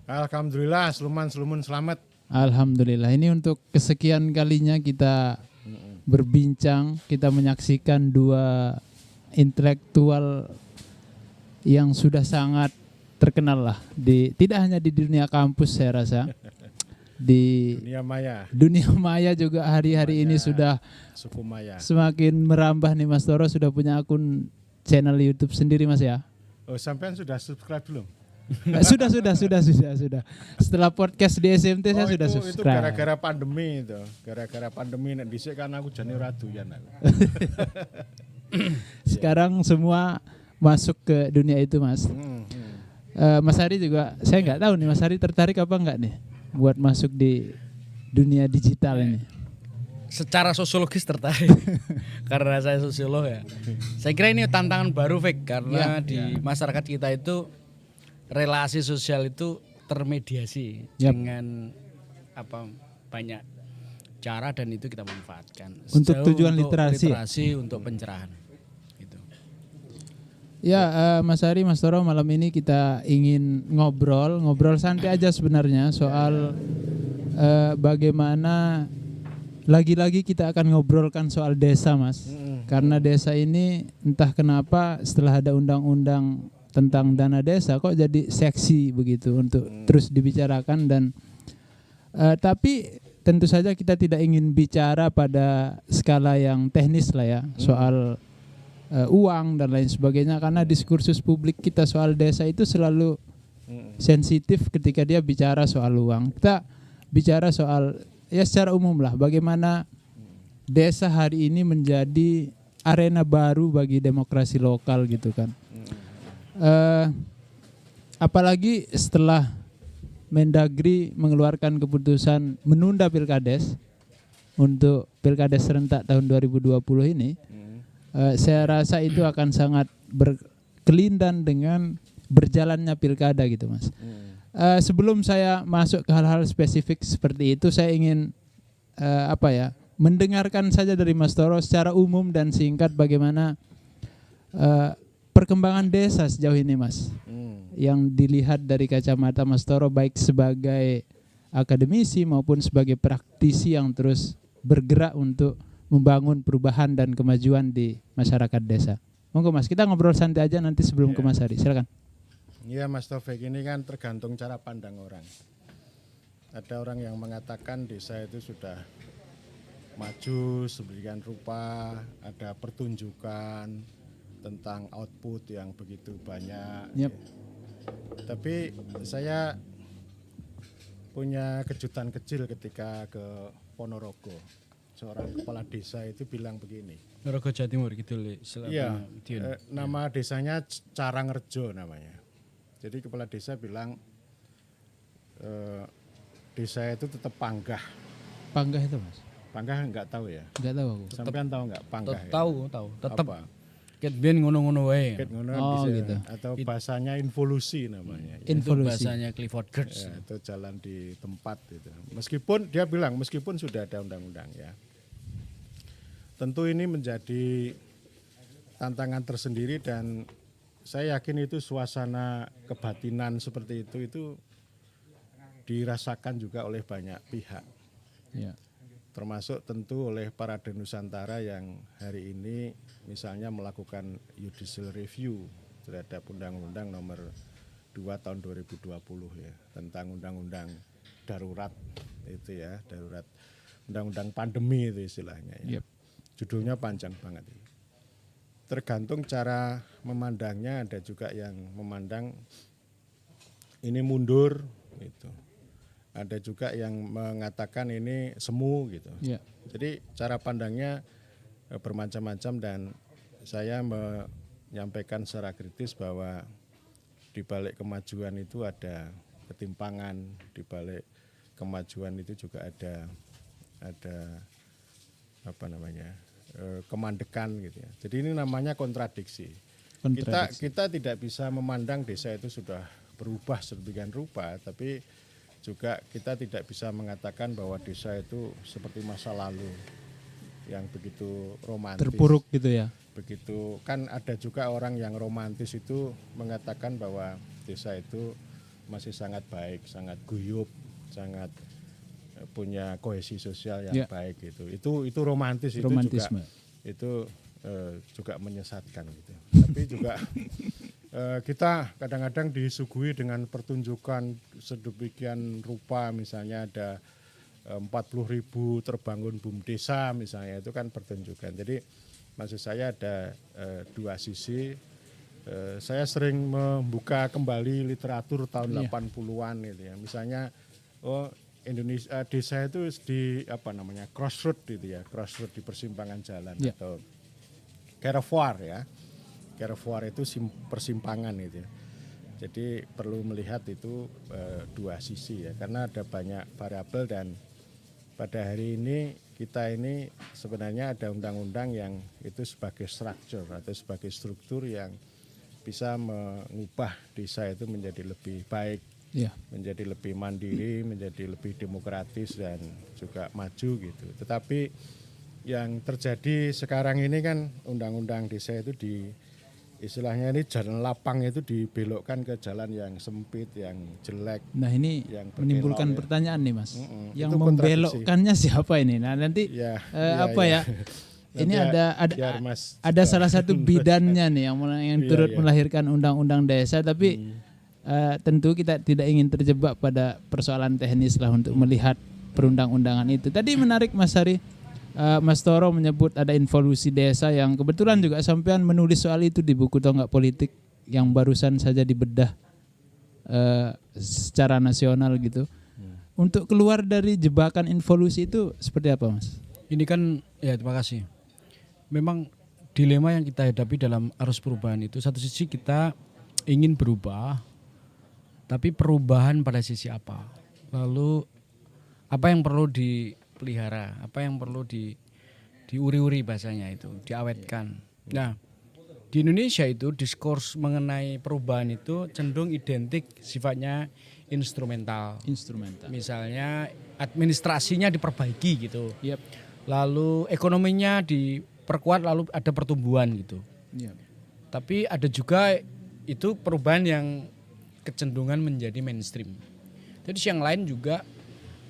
Alhamdulillah, Sluman selamat. Alhamdulillah. Ini untuk kesekian kalinya kita berbincang, kita menyaksikan dua intelektual yang sudah sangat terkenal lah tidak hanya di dunia kampus saya rasa, di dunia maya juga hari-hari ini sudah suku Maya. Semakin merambah nih. Mas Toro sudah punya akun channel YouTube sendiri Mas ya? Oh, sampean sudah subscribe belum? Sudah. Setelah podcast di SMT saya sudah subscribe. Itu gara-gara pandemi itu. Gara-gara pandemi nek dhisik kan aku jane raduyan aku. Sekarang semua masuk ke dunia itu, Mas. Mas Hari juga, saya nggak tahu nih Mas Hari tertarik apa enggak nih buat masuk di dunia digital ini. Secara sosiologis tertarik karena saya sosiolog ya. Saya kira ini tantangan baru Fik, karena di masyarakat kita itu relasi sosial itu termediasi dengan banyak cara, dan itu kita manfaatkan untuk tujuan literasi, untuk pencerahan gitu. Ya, Mas Hari, Mas Toro, malam ini kita ingin ngobrol santai aja sebenarnya soal bagaimana lagi-lagi kita akan ngobrolkan soal desa, Mas. Karena desa ini entah kenapa setelah ada undang-undang tentang dana desa kok jadi seksi begitu untuk terus dibicarakan, dan tapi tentu saja kita tidak ingin bicara pada skala yang teknis lah ya, soal uang dan lain sebagainya, karena diskursus publik kita soal desa itu selalu sensitif ketika dia bicara soal uang. Kita bicara soal ya secara umum lah, bagaimana desa hari ini menjadi arena baru bagi demokrasi lokal gitu kan. Apalagi setelah Mendagri mengeluarkan keputusan menunda Pilkades untuk Pilkades serentak tahun 2020 ini, saya rasa itu akan sangat berkelindan dengan berjalannya pilkada gitu Mas. Sebelum saya masuk ke hal-hal spesifik seperti itu, saya ingin mendengarkan saja dari Mas Toro secara umum dan singkat bagaimana perkembangan desa sejauh ini Mas, yang dilihat dari kacamata Mas Toro baik sebagai akademisi maupun sebagai praktisi yang terus bergerak untuk membangun perubahan dan kemajuan di masyarakat desa. Monggo Mas, kita ngobrol santai aja nanti sebelum ke Mas Hari, silakan. Iya Mas Taufik, ini kan tergantung cara pandang orang. Ada orang yang mengatakan desa itu sudah maju sedemikian rupa, ada pertunjukan tentang output yang begitu banyak. Yep. Tapi saya punya kejutan kecil ketika ke Ponorogo. Seorang kepala desa itu bilang begini. Ponorogo Jawa Timur gitu. Iya, nama desanya Carangrejo namanya. Jadi kepala desa bilang desa itu tetap panggah. Panggah itu Mas? Panggah enggak tahu ya? Enggak tahu aku. Sampean tahu enggak panggah? Tahu. Tetap ket ben ngono-ngono wae. Gitu. Atau bahasanya involusi namanya. Itu bahasanya Clifford Geertz. Ya, itu jalan di tempat itu. Meskipun dia bilang meskipun sudah ada undang-undang ya. Tentu ini menjadi tantangan tersendiri, dan saya yakin itu suasana kebatinan seperti itu dirasakan juga oleh banyak pihak. Ya. Termasuk tentu oleh para Nusantara yang hari ini misalnya melakukan judicial review terhadap Undang-Undang nomor 2 tahun 2020 ya, tentang Undang-Undang darurat itu ya, darurat Undang-Undang pandemi itu istilahnya ya. Yep. Judulnya panjang banget. Tergantung cara memandangnya, ada juga yang memandang ini mundur gitu. Ada juga yang mengatakan ini semu gitu. Yeah. Jadi cara pandangnya bermacam-macam, dan saya menyampaikan secara kritis bahwa di balik kemajuan itu ada ketimpangan, di balik kemajuan itu juga ada kemandekan gitu ya. Jadi ini namanya kontradiksi. Kita tidak bisa memandang desa itu sudah berubah sedemikian rupa, tapi juga kita tidak bisa mengatakan bahwa desa itu seperti masa lalu yang begitu romantis. Terpuruk gitu ya. Begitu kan ada juga orang yang romantis itu mengatakan bahwa desa itu masih sangat baik, sangat guyup, sangat punya kohesi sosial yang baik gitu. Itu romantis, Romantisme. itu juga menyesatkan gitu. Tapi juga kita kadang-kadang disuguhi dengan pertunjukan sedemikian rupa, misalnya ada 40.000 terbangun BUMDesa misalnya, itu kan pertunjukan. Jadi maksud saya ada dua sisi. Saya sering membuka kembali literatur tahun 80-an gitu ya. Misalnya Indonesia desa itu di crossroad gitu ya, crossroad di persimpangan jalan atau carrefour ya. Carrefour itu persimpangan itu ya. Jadi perlu melihat itu dua sisi ya, karena ada banyak variabel dan pada hari ini kita ini sebenarnya ada undang-undang yang itu sebagai structure atau sebagai struktur yang bisa mengubah desa itu menjadi lebih baik, menjadi lebih mandiri, menjadi lebih demokratis dan juga maju gitu. Tetapi yang terjadi sekarang ini kan undang-undang desa itu istilahnya ini jalan lapang itu dibelokkan ke jalan yang sempit, yang jelek. Nah ini yang menimbulkan pertanyaan nih Mas, yang itu membelokkannya siapa ini? Nah nanti ini ada salah satu bidannya nih yang turut melahirkan undang-undang desa, tapi tentu kita tidak ingin terjebak pada persoalan teknis lah untuk melihat perundang-undangan itu. Tadi menarik Mas Hari, Mas Toro menyebut ada involusi desa yang kebetulan juga sampean menulis soal itu di buku Tonggak Politik yang barusan saja dibedah secara nasional gitu. Untuk keluar dari jebakan involusi itu seperti apa Mas? Ini kan terima kasih. Memang dilema yang kita hadapi dalam arus perubahan itu, satu sisi kita ingin berubah, tapi perubahan pada sisi apa? Lalu apa yang perlu dipelihara, apa yang perlu diuri-uri bahasanya itu, diawetkan. Nah, di Indonesia itu diskurs mengenai perubahan itu cenderung identik sifatnya instrumental. Misalnya administrasinya diperbaiki gitu. Lalu ekonominya diperkuat, lalu ada pertumbuhan gitu. Tapi ada juga itu perubahan yang kecenderungan menjadi mainstream. Jadi yang lain juga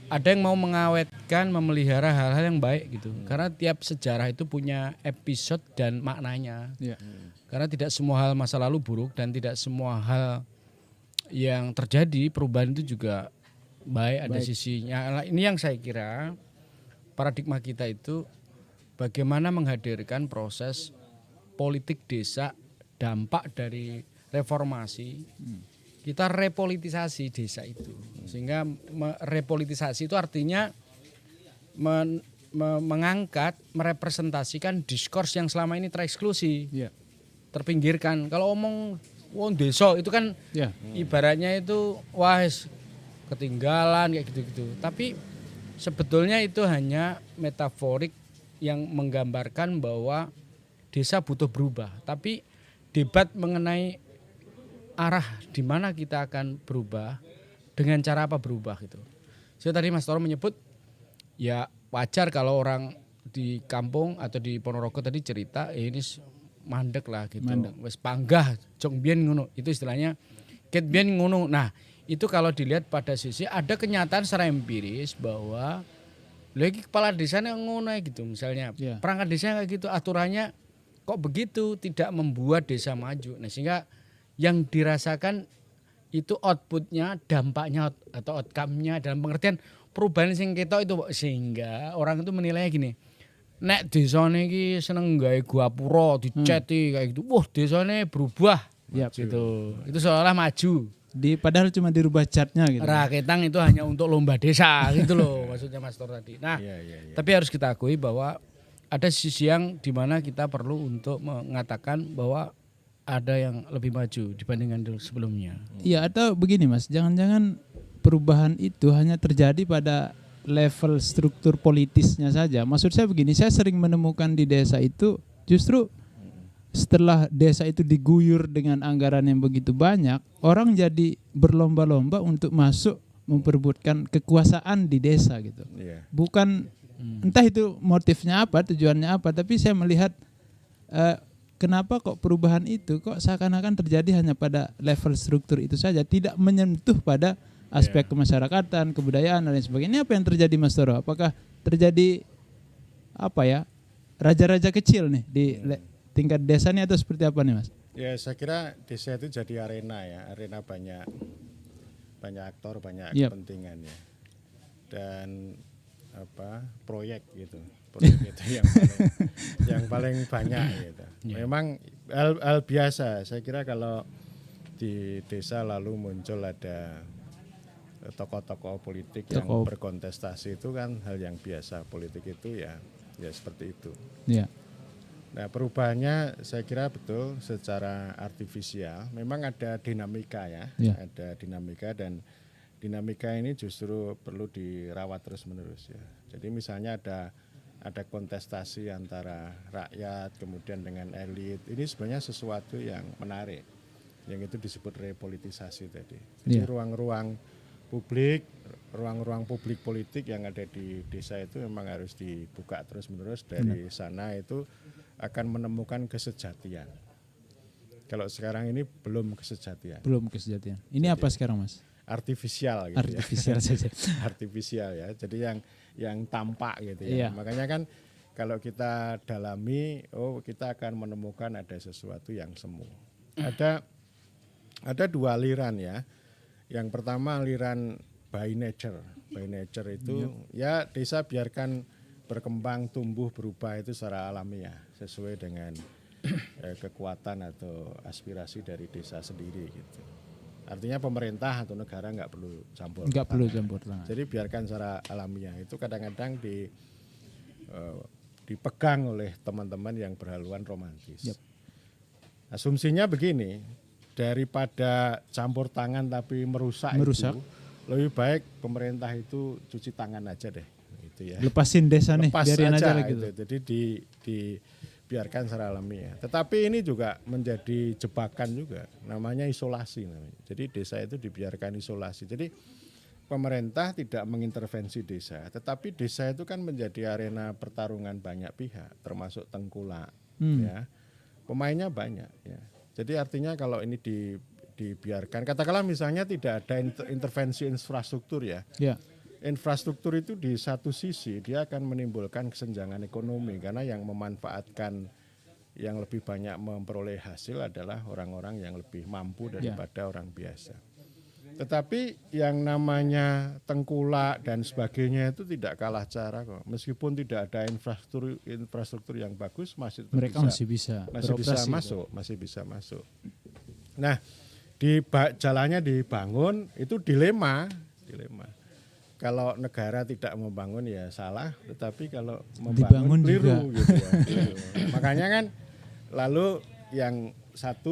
ada yang mau mengawetkan, memelihara hal-hal yang baik gitu. Karena tiap sejarah itu punya episode dan maknanya. Karena tidak semua hal masa lalu buruk dan tidak semua hal yang terjadi perubahan itu juga baik, ada sisinya. Nah, ini yang saya kira paradigma kita itu bagaimana menghadirkan proses politik desa, dampak dari reformasi. Kita repolitisasi desa itu, sehingga repolitisasi itu artinya mengangkat, merepresentasikan diskurs yang selama ini tereksklusi, terpinggirkan. Kalau omong desa itu kan ibaratnya itu ketinggalan kayak gitu-gitu. Tapi sebetulnya itu hanya metaforik yang menggambarkan bahwa desa butuh berubah. Tapi debat mengenai arah di mana kita akan berubah, dengan cara apa berubah gitu. So tadi Mas Toro menyebut ya wajar kalau orang di kampung atau di Ponorogo tadi cerita ini mandek lah gitu. Wes panggah jong biyen ngono. Itu istilahnya ket biyen ngono. Nah, itu kalau dilihat pada sisi ada kenyataan secara empiris bahwa lagi kepala desanya ngono gitu misalnya. Perangkat desa kayak gitu, aturannya kok begitu, tidak membuat desa maju. Nah, sehingga yang dirasakan itu outputnya, dampaknya atau outcome-nya dalam pengertian perubahan sing ketok itu, sehingga orang itu menilainya gini, nek desane iki seneng gawe gapura diceti kayak gitu, wah desane berubah gitu. Itu seolah maju. Padahal cuma dirubah catnya gitu. Raketang itu hanya untuk lomba desa gitu loh maksudnya Mas Tor tadi. Nah, tapi harus kita akui bahwa ada sisi yang dimana kita perlu untuk mengatakan bahwa ada yang lebih maju dibandingkan sebelumnya. Iya, atau begini Mas, jangan-jangan perubahan itu hanya terjadi pada level struktur politisnya saja. Maksud saya begini, saya sering menemukan di desa itu justru setelah desa itu diguyur dengan anggaran yang begitu banyak, orang jadi berlomba-lomba untuk masuk memperebutkan kekuasaan di desa gitu. Bukan entah itu motifnya apa, tujuannya apa, tapi saya melihat kenapa kok perubahan itu kok seakan-akan terjadi hanya pada level struktur itu saja, tidak menyentuh pada aspek kemasyarakatan, kebudayaan dan lain sebagainya. Ini apa yang terjadi Mas Toro? Apakah terjadi apa ya, raja-raja kecil nih di tingkat desa ini atau seperti apa nih Mas? Ya saya kira desa itu jadi arena ya, arena banyak aktor, banyak kepentingan ya, dan proyek gitu, proyek itu yang paling banyak gitu. Memang hal biasa. Saya kira kalau di desa lalu muncul ada tokoh-tokoh politik yang berkontestasi, itu kan hal yang biasa. Politik itu ya seperti itu. Ya. Nah perubahannya saya kira betul secara artifisial. Memang ada dinamika ya, ada dinamika, dan dinamika ini justru perlu dirawat terus menerus ya. Jadi misalnya ada kontestasi antara rakyat kemudian dengan elit. Ini sebenarnya sesuatu yang menarik, yang itu disebut repolitisasi tadi. Jadi ruang-ruang publik politik yang ada di desa itu memang harus dibuka terus menerus. Dari sana itu akan menemukan kesejatian. Kalau sekarang ini belum kesejatian. Ini apa sekarang Mas? Artifisial gitu. Artifisial saja. Artifisial ya. Jadi yang tampak gitu ya. Makanya kan kalau kita dalami, kita akan menemukan ada sesuatu yang semu. Ada dua aliran ya. Yang pertama aliran by nature. By nature itu ya desa biarkan berkembang, tumbuh, berubah itu secara alamiah sesuai dengan kekuatan atau aspirasi dari desa sendiri gitu. Artinya pemerintah atau negara nggak perlu campur tangan. Jadi biarkan secara alamiah. Itu kadang-kadang dipegang oleh teman-teman yang berhaluan romantis. Asumsinya begini, daripada campur tangan tapi merusak. Itu lebih baik pemerintah itu cuci tangan aja deh. Gitu ya. Lepasin desa nih, biarin aja gitu. Jadi dibiarkan secara alamiah. Tetapi ini juga menjadi jebakan juga, namanya isolasi namanya. Jadi desa itu dibiarkan isolasi. Jadi pemerintah tidak mengintervensi desa, tetapi desa itu kan menjadi arena pertarungan banyak pihak, termasuk tengkulak. Ya. Pemainnya banyak. Ya. Jadi artinya kalau ini dibiarkan, katakanlah misalnya tidak ada intervensi infrastruktur ya. Infrastruktur itu di satu sisi dia akan menimbulkan kesenjangan ekonomi, karena yang memanfaatkan, yang lebih banyak memperoleh hasil adalah orang-orang yang lebih mampu daripada orang biasa. Tetapi yang namanya tengkulak dan sebagainya itu tidak kalah cara kok. Meskipun tidak ada infrastruktur yang bagus, masih bisa masuk. Nah, jalannya dibangun itu dilema. Kalau negara tidak membangun ya salah, tetapi kalau membangun keliru gitu ya. Makanya kan lalu yang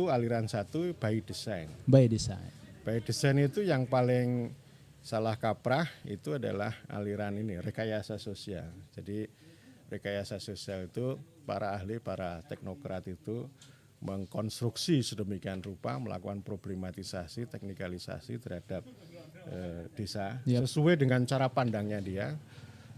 aliran satu by design. By design itu yang paling salah kaprah itu adalah aliran ini, rekayasa sosial. Jadi rekayasa sosial itu para ahli, para teknokrat itu mengkonstruksi sedemikian rupa, melakukan problematisasi, teknikalisasi terhadap desa sesuai dengan cara pandangnya dia,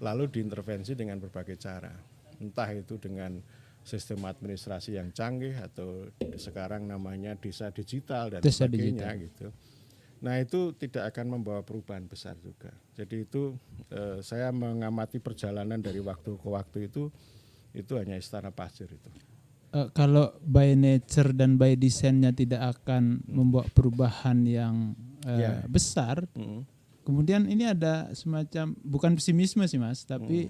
lalu diintervensi dengan berbagai cara, entah itu dengan sistem administrasi yang canggih atau sekarang namanya desa digital dan sebagainya gitu. Nah itu tidak akan membawa perubahan besar juga. Jadi itu saya mengamati perjalanan dari waktu ke waktu itu hanya istana pasir itu. Kalau by nature dan by design-nya tidak akan membawa perubahan yang besar, kemudian ini ada semacam, bukan pesimisme sih Mas, tapi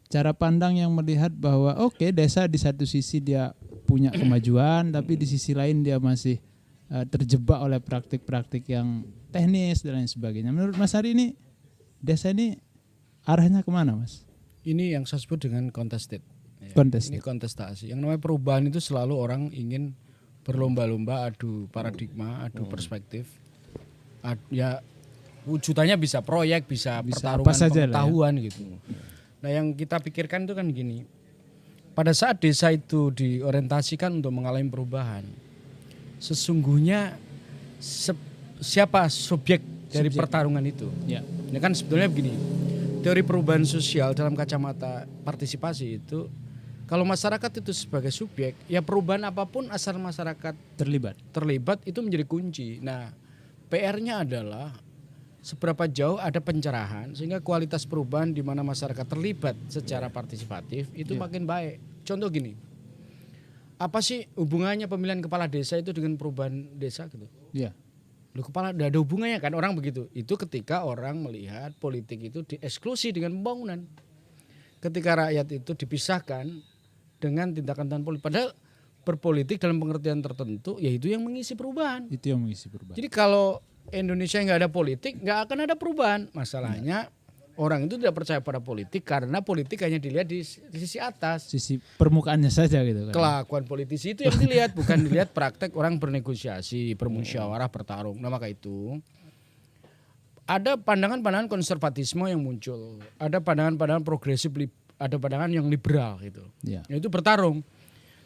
cara pandang yang melihat bahwa desa di satu sisi dia punya kemajuan, tapi di sisi lain dia masih terjebak oleh praktik-praktik yang teknis dan lain sebagainya. Menurut Mas Ari ini desa ini arahnya kemana Mas? Ini yang saya sebut dengan contested. Ini kontestasi. Yang namanya perubahan itu selalu orang ingin berlomba-lomba, adu paradigma, adu perspektif. Ya wujudannya bisa proyek, bisa pertarungan pengetahuan gitu. Nah yang kita pikirkan itu kan gini. Pada saat desa itu diorientasikan untuk mengalami perubahan, sesungguhnya siapa subjek dari pertarungan itu? Ini kan sebetulnya begini. Teori perubahan sosial dalam kacamata partisipasi itu Kalau masyarakat itu sebagai subjek, ya perubahan apapun asal masyarakat terlibat itu menjadi kunci. Nah, PR-nya adalah seberapa jauh ada pencerahan sehingga kualitas perubahan di mana masyarakat terlibat secara partisipatif itu makin baik. Contoh gini, apa sih hubungannya pemilihan kepala desa itu dengan perubahan desa gitu? Iya. Loh, kepala tidak ada hubungannya kan, orang begitu. Itu ketika orang melihat politik itu dieksklusi dengan pembangunan. Ketika rakyat itu dipisahkan dengan tindakan politik. Padahal berpolitik dalam pengertian tertentu yaitu yang mengisi perubahan. Itu yang mengisi perubahan. Jadi kalau Indonesia nggak ada politik nggak akan ada perubahan. Masalahnya orang itu tidak percaya pada politik karena politik hanya dilihat di sisi atas. Sisi permukaannya saja gitu kan. Kelakuan politisi itu yang dilihat, bukan dilihat praktek orang bernegosiasi, bermusyawarah, bertarung. Nah maka itu ada pandangan-pandangan konservatisme yang muncul. Ada pandangan-pandangan progresif, ada pandangan yang liberal gitu. Ya. Itu bertarung.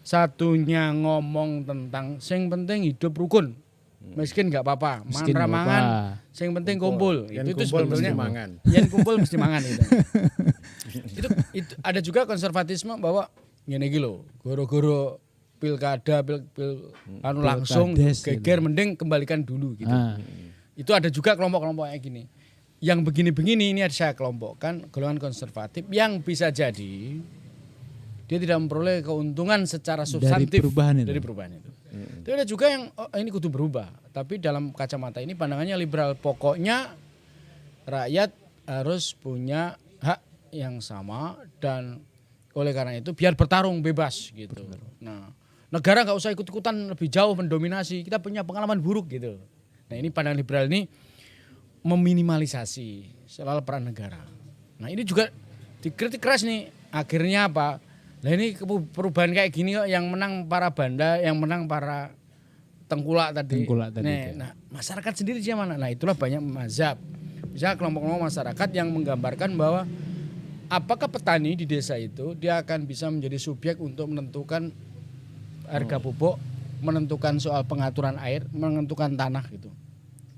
Satunya ngomong tentang sing penting hidup rukun. Miskin nggak apa-apa, Miskin nggak mangan, apa-apa. sing penting kumpul. Yang Itu kumpul sebetulnya mesti mangan. yang kumpul mesti mangan gitu. itu ada juga konservatisme bahwa ngene iki lho, goro-goro pilkada anu langsung Pilkades geger gitu. mending kembalikan dulu gitu. Ah. Itu ada juga kelompok-kelompok yang gini. Yang begini-begini ini ada saya kelompokkan golongan konservatif yang bisa jadi dia tidak memperoleh keuntungan secara substantif dari perubahan itu. Tapi ada juga yang ini kudu berubah. Tapi dalam kacamata ini pandangannya liberal. Pokoknya rakyat harus punya hak yang sama dan oleh karena itu biar bertarung bebas gitu. Nah, negara nggak usah ikut-ikutan lebih jauh mendominasi. Kita punya pengalaman buruk gitu. Nah ini pandangan liberal ini meminimalisasi soal peran negara. Nah ini juga dikritik keras nih. Akhirnya apa? Nah ini perubahan kayak gini kok yang menang para banda, yang menang para tengkulak tadi. Nah masyarakat sendiri gimana? Nah itulah banyak mazhab. Misalnya kelompok-kelompok masyarakat yang menggambarkan bahwa apakah petani di desa itu dia akan bisa menjadi subjek untuk menentukan harga pupuk, menentukan soal pengaturan air, menentukan tanah gitu.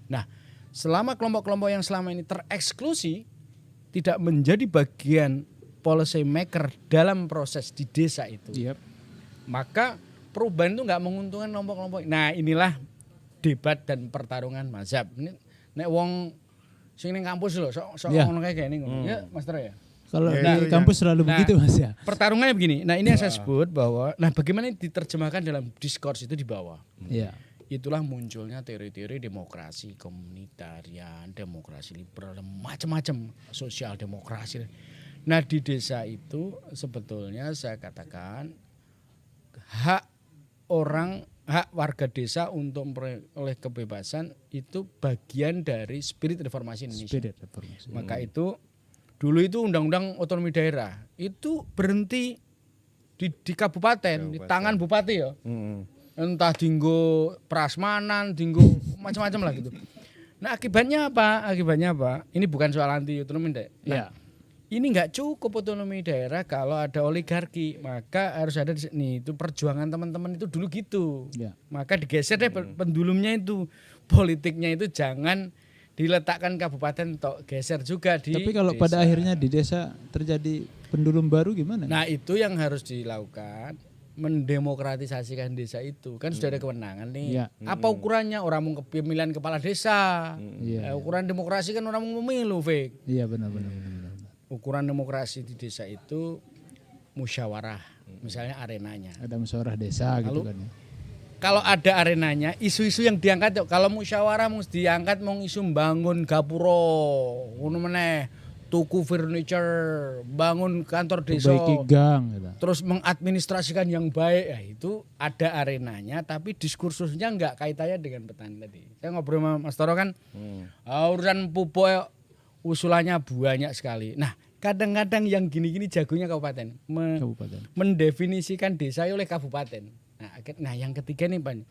Nah selama kelompok-kelompok yang selama ini tereksklusi tidak menjadi bagian policy maker dalam proses di desa itu, maka perubahan itu nggak menguntungkan kelompok-kelompok. Nah inilah debat dan pertarungan mazhab. Ini nek wong sing ning kampus lho, sok ngono kayak gini ngono. Ya, Mas Tero ya. Kalau di kampus selalu begitu Mas ya. Pertarungannya begini. Nah ini yang saya sebut bahwa, nah bagaimana diterjemahkan dalam diskurs itu di bawah. Iya. Itulah munculnya teori-teori demokrasi komunitarian, demokrasi liberal, macam-macam, sosial demokrasi. Nah di desa itu sebetulnya saya katakan hak warga desa untuk memperoleh kebebasan itu bagian dari spirit reformasi Indonesia. Maka itu dulu itu undang-undang otonomi daerah itu berhenti di kabupaten, di tangan bupati ya. Entah dinggo prasmanan, dinggo macam-macam lah gitu. Nah akibatnya apa? Ini bukan soal anti otonomi daerah. Nah, ini nggak cukup otonomi daerah kalau ada oligarki, maka harus ada di sini. Itu perjuangan teman-teman itu dulu gitu. Maka digeser deh pendulumnya itu, politiknya itu jangan diletakkan kabupaten tok, geser juga di. Tapi kalau pada akhirnya di desa terjadi pendulum baru gimana? Nah itu yang harus dilakukan, mendemokratisasikan desa itu kan sudah ada kewenangan nih. Apa ukurannya? Orang mau pemilihan kepala desa. Ukuran demokrasi kan orang mau memilu, Fik. Iya benar. Ukuran demokrasi di desa itu musyawarah, misalnya arenanya. Ada musyawarah desa gitu kan ya. Kalau ada arenanya, isu-isu yang diangkat, kalau musyawarah mesti diangkat mau isu bangun gapuro, ngono meneh, tuku furniture, bangun kantor desa, perbaiki gang gitu. Terus mengadministrasikan yang baik, ya itu ada arenanya, tapi diskursusnya enggak kaitannya dengan petani tadi. Saya ngobrol sama Mas Toro kan, urusan pupuk usulannya banyak sekali. Nah, kadang-kadang yang gini-gini jagonya kabupaten. Mendefinisikan desa oleh kabupaten. Nah, yang ketiga nih Pak.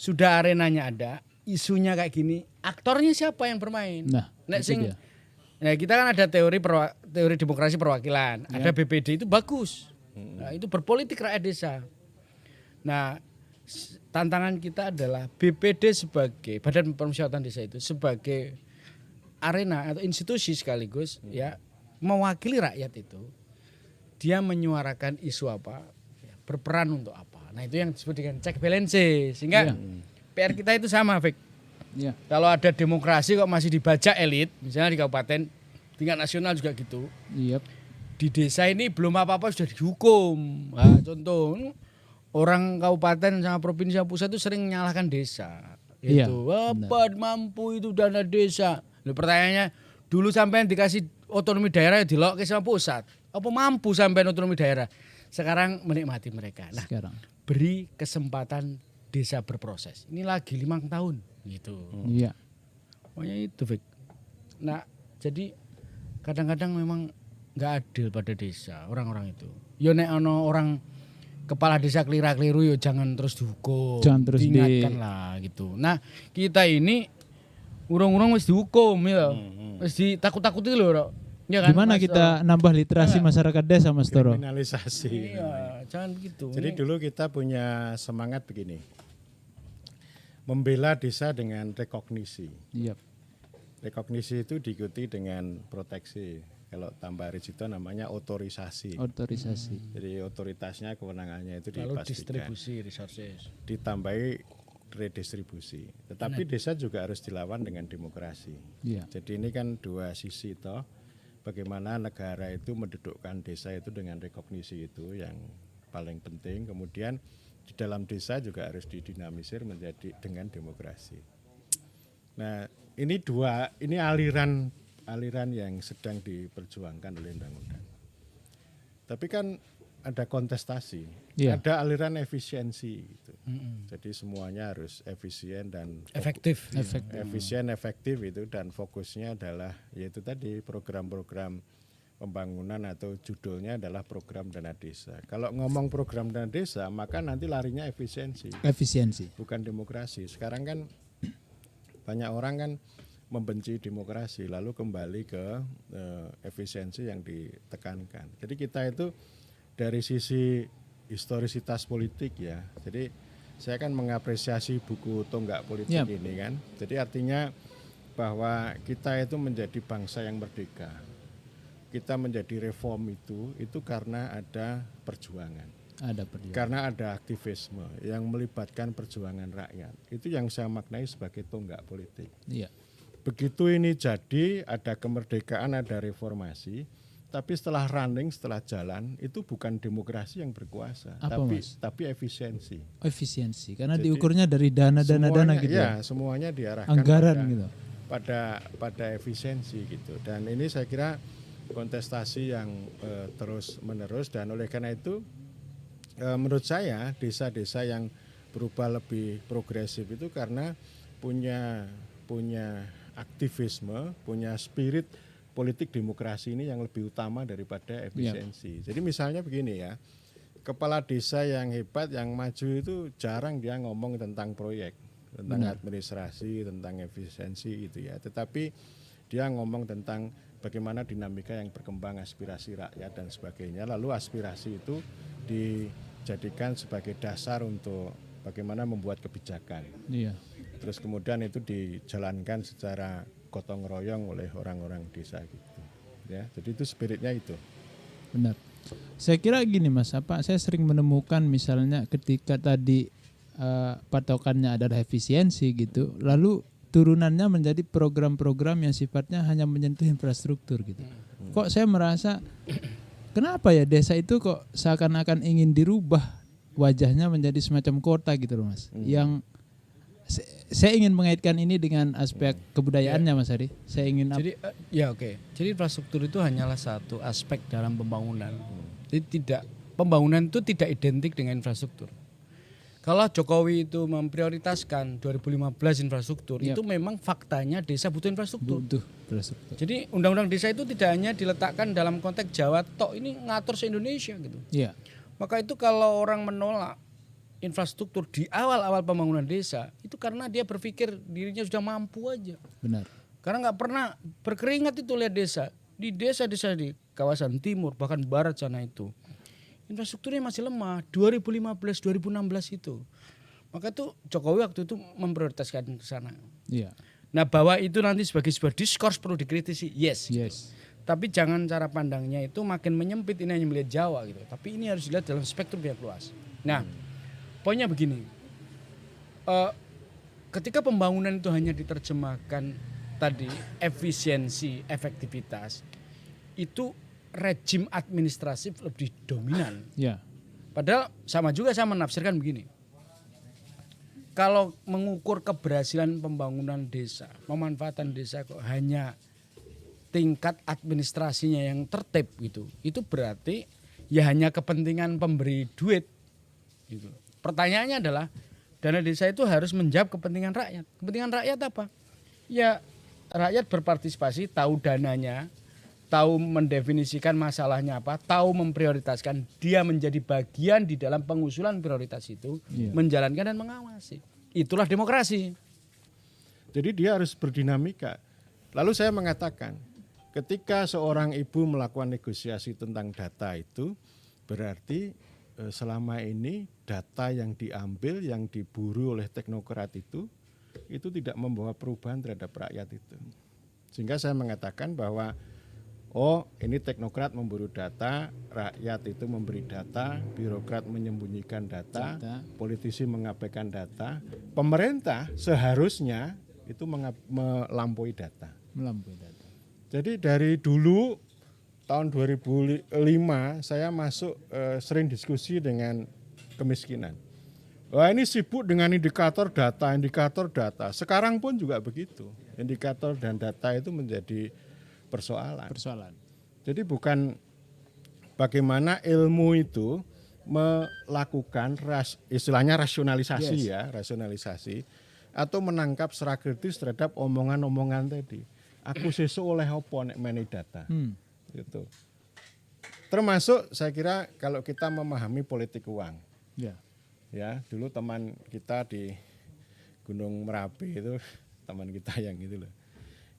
Sudah arenanya ada, isunya kayak gini, aktornya siapa yang bermain? Nah kita kan ada teori demokrasi perwakilan, ada BPD itu bagus. Nah, itu berpolitik rakyat desa. Nah, tantangan kita adalah BPD sebagai Badan Permusyawaratan Desa itu sebagai arena atau institusi sekaligus ya mewakili rakyat itu dia menyuarakan isu apa, berperan untuk apa. Nah itu yang disebut dengan check balance. Sehingga PR kita itu sama, Fik. Iya. Kalau ada demokrasi kok masih dibaca elit, misalnya di kabupaten, tingkat nasional juga gitu. Iya. Di desa ini belum apa-apa sudah dihukum. Nah, contoh, orang kabupaten sama provinsi sama pusat itu sering menyalahkan desa. Iya, Itu apa mampu itu dana desa. Lalu pertanyaannya, dulu sampai dikasih otonomi daerah dilok ke sama pusat. Apa mampu sampai otonomi daerah? Sekarang menikmati mereka. Nah, Sekarang. beri kesempatan desa berproses. Ini lagi 5 tahun gitu. Iya. Pokoknya itu, Fik. Nah, jadi kadang-kadang memang nggak adil pada desa orang-orang itu. Yo nek ono orang kepala desa keliru yo jangan terus dihukum. Jangan terus diingatkan lah gitu. Nah, kita ini urung-urung wis dihukum ya. Wis ditakut-takuti lho, Rok. Ya kan, Gimana Mas kita nambah literasi masyarakat desa, Mas Toro? Kriminalisasi. Iya, jangan begitu. Jadi dulu kita punya semangat begini. Membela desa dengan rekognisi. Iya. Rekognisi itu diikuti dengan proteksi. Kalau tambah rigito namanya otorisasi. Otorisasi. Jadi otoritasnya, kewenangannya itu lalu dipastikan. distribusi resources. Ditambahi redistribusi. Tetapi desa juga harus dilawan dengan demokrasi. Iya. Jadi ini kan dua sisi toh. Bagaimana negara itu mendudukkan desa itu dengan rekognisi itu yang paling penting. Kemudian di dalam desa juga harus didinamisir menjadi dengan demokrasi. Nah, ini aliran yang sedang diperjuangkan oleh undang-undang. Tapi kan ada kontestasi, ada aliran efisiensi gitu. Jadi semuanya harus efisien dan Efektif. efisien, efektif itu, dan fokusnya adalah yaitu tadi program-program pembangunan atau judulnya adalah program dana desa. Kalau ngomong program dana desa maka nanti larinya efisiensi, bukan demokrasi. Sekarang kan banyak orang kan membenci demokrasi lalu kembali ke efisiensi yang ditekankan. Jadi kita itu dari sisi historisitas politik ya. Jadi saya kan mengapresiasi buku Tonggak Politik ini kan. Jadi artinya bahwa kita itu menjadi bangsa yang merdeka. Kita menjadi reform itu karena ada perjuangan. Karena ada aktivisme yang melibatkan perjuangan rakyat. Itu yang saya maknai sebagai tonggak politik. Iya. Begitu ini jadi, ada kemerdekaan, ada reformasi, tapi setelah running, setelah jalan, itu bukan demokrasi yang berkuasa, tapi efisiensi. Efisiensi, karena jadi, diukurnya dari dana gitu. Ya, semuanya diarahkan anggaran gitu. Pada efisiensi gitu. Dan ini saya kira kontestasi yang terus menerus, dan oleh karena itu menurut saya desa-desa yang berubah lebih progresif itu karena punya aktivisme, punya spirit politik demokrasi ini yang lebih utama daripada efisiensi. Jadi misalnya begini ya, kepala desa yang hebat, yang maju itu jarang dia ngomong tentang proyek, tentang administrasi, tentang efisiensi gitu ya. Tetapi dia ngomong tentang bagaimana dinamika yang berkembang, aspirasi rakyat dan sebagainya. Lalu aspirasi itu dijadikan sebagai dasar untuk bagaimana membuat kebijakan. Iya. Terus kemudian itu dijalankan secara gotong royong oleh orang-orang desa gitu. Ya, jadi itu spiritnya itu. Benar. Saya kira gini Mas, saya sering menemukan misalnya ketika tadi patokannya adalah efisiensi gitu, lalu turunannya menjadi program-program yang sifatnya hanya menyentuh infrastruktur gitu. Kok saya merasa kenapa ya desa itu kok seakan-akan ingin dirubah wajahnya menjadi semacam kota gitu loh Mas. Yang saya ingin mengaitkan ini dengan aspek kebudayaannya Mas Ari. Saya ingin Jadi infrastruktur itu hanyalah satu aspek dalam pembangunan. Jadi pembangunan itu tidak identik dengan infrastruktur. Kalau Jokowi itu memprioritaskan 2015 infrastruktur, itu memang faktanya desa butuh infrastruktur. Jadi undang-undang desa itu tidak hanya diletakkan dalam konteks Jawa tok, ini ngatur se-Indonesia gitu. Iya. Maka itu kalau orang menolak infrastruktur di awal-awal pembangunan desa, itu karena dia berpikir dirinya sudah mampu aja. Benar. Karena nggak pernah berkeringat itu lihat desa. Di desa-desa di kawasan timur, bahkan barat sana itu, infrastrukturnya masih lemah. 2015, 2016 itu. Maka itu Jokowi waktu itu memprioritaskan ke sana. Iya. Nah bahwa itu nanti sebagai sebuah diskurs perlu dikritisi, yes. Tapi jangan cara pandangnya itu makin menyempit, ini hanya melihat Jawa gitu. Tapi ini harus dilihat dalam spektrum yang luas. Nah, poinnya begini. Ketika pembangunan itu hanya diterjemahkan tadi efisiensi, efektivitas, itu rejim administratif lebih dominan. Ya. Padahal sama juga saya menafsirkan begini. Kalau mengukur keberhasilan pembangunan desa, pemanfaatan desa kok hanya tingkat administrasinya yang tertib gitu, itu berarti ya hanya kepentingan pemberi duit gitu. Pertanyaannya adalah dana desa itu harus menjawab kepentingan rakyat. Kepentingan rakyat apa? Ya rakyat berpartisipasi, tahu dananya, tahu mendefinisikan masalahnya apa, tahu memprioritaskan, dia menjadi bagian di dalam pengusulan prioritas itu, menjalankan dan mengawasi. Itulah demokrasi. Jadi dia harus berdinamika. Lalu saya mengatakan, ketika seorang ibu melakukan negosiasi tentang data itu, berarti selama ini data yang diambil, yang diburu oleh teknokrat itu tidak membawa perubahan terhadap rakyat itu. Sehingga saya mengatakan bahwa ini teknokrat memburu data, rakyat itu memberi data, birokrat menyembunyikan data, politisi mengabaikan data, pemerintah seharusnya itu melampaui data. Jadi dari dulu tahun 2005 saya masuk sering diskusi dengan kemiskinan. Wah, ini sibuk dengan indikator data. Sekarang pun juga begitu. Indikator dan data itu menjadi persoalan. Jadi bukan bagaimana ilmu itu melakukan istilahnya rasionalisasi rasionalisasi atau menangkap secara kritis terhadap omongan-omongan tadi. Aku sesuk oleh apa nek meni data. Gitu. Termasuk saya kira kalau kita memahami politik uang. Ya, dulu teman kita di Gunung Merapi itu, teman kita yang itu loh.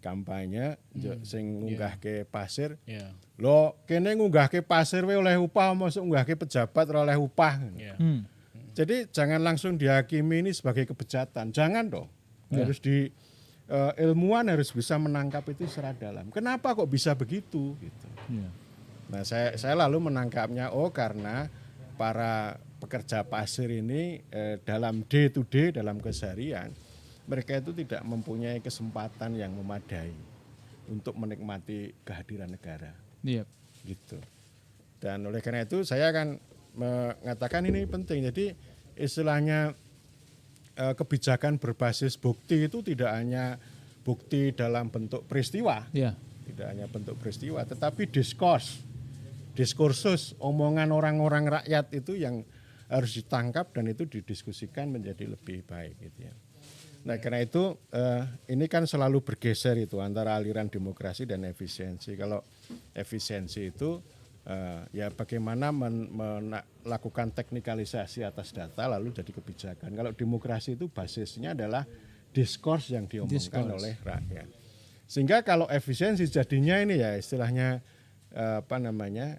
Kampanye sing ngunggahke pasir. Loh, kene ngunggahke pasir we oleh upah, mosok ngunggahke pejabat ora oleh upah. Jadi jangan langsung dihakimi ini sebagai kebejatan. Jangan dong. Harus ilmuwan harus bisa menangkap itu secara dalam. Kenapa kok bisa begitu gitu. Nah, saya lalu menangkapnya karena para pekerja pasir ini dalam day to day, dalam keseharian, mereka itu tidak mempunyai kesempatan yang memadai untuk menikmati kehadiran negara. Gitu. Dan oleh karena itu saya akan mengatakan ini penting. Jadi istilahnya kebijakan berbasis bukti itu tidak hanya bukti dalam bentuk peristiwa, tidak hanya bentuk peristiwa, tetapi diskursus, omongan orang-orang rakyat itu yang harus ditangkap dan itu didiskusikan menjadi lebih baik gitu ya. Nah, karena itu ini kan selalu bergeser itu antara aliran demokrasi dan efisiensi. Kalau efisiensi itu ya bagaimana melakukan teknikalisasi atas data lalu jadi kebijakan. Kalau demokrasi itu basisnya adalah diskurs yang diomongkan oleh rakyat. Sehingga kalau efisiensi jadinya ini ya istilahnya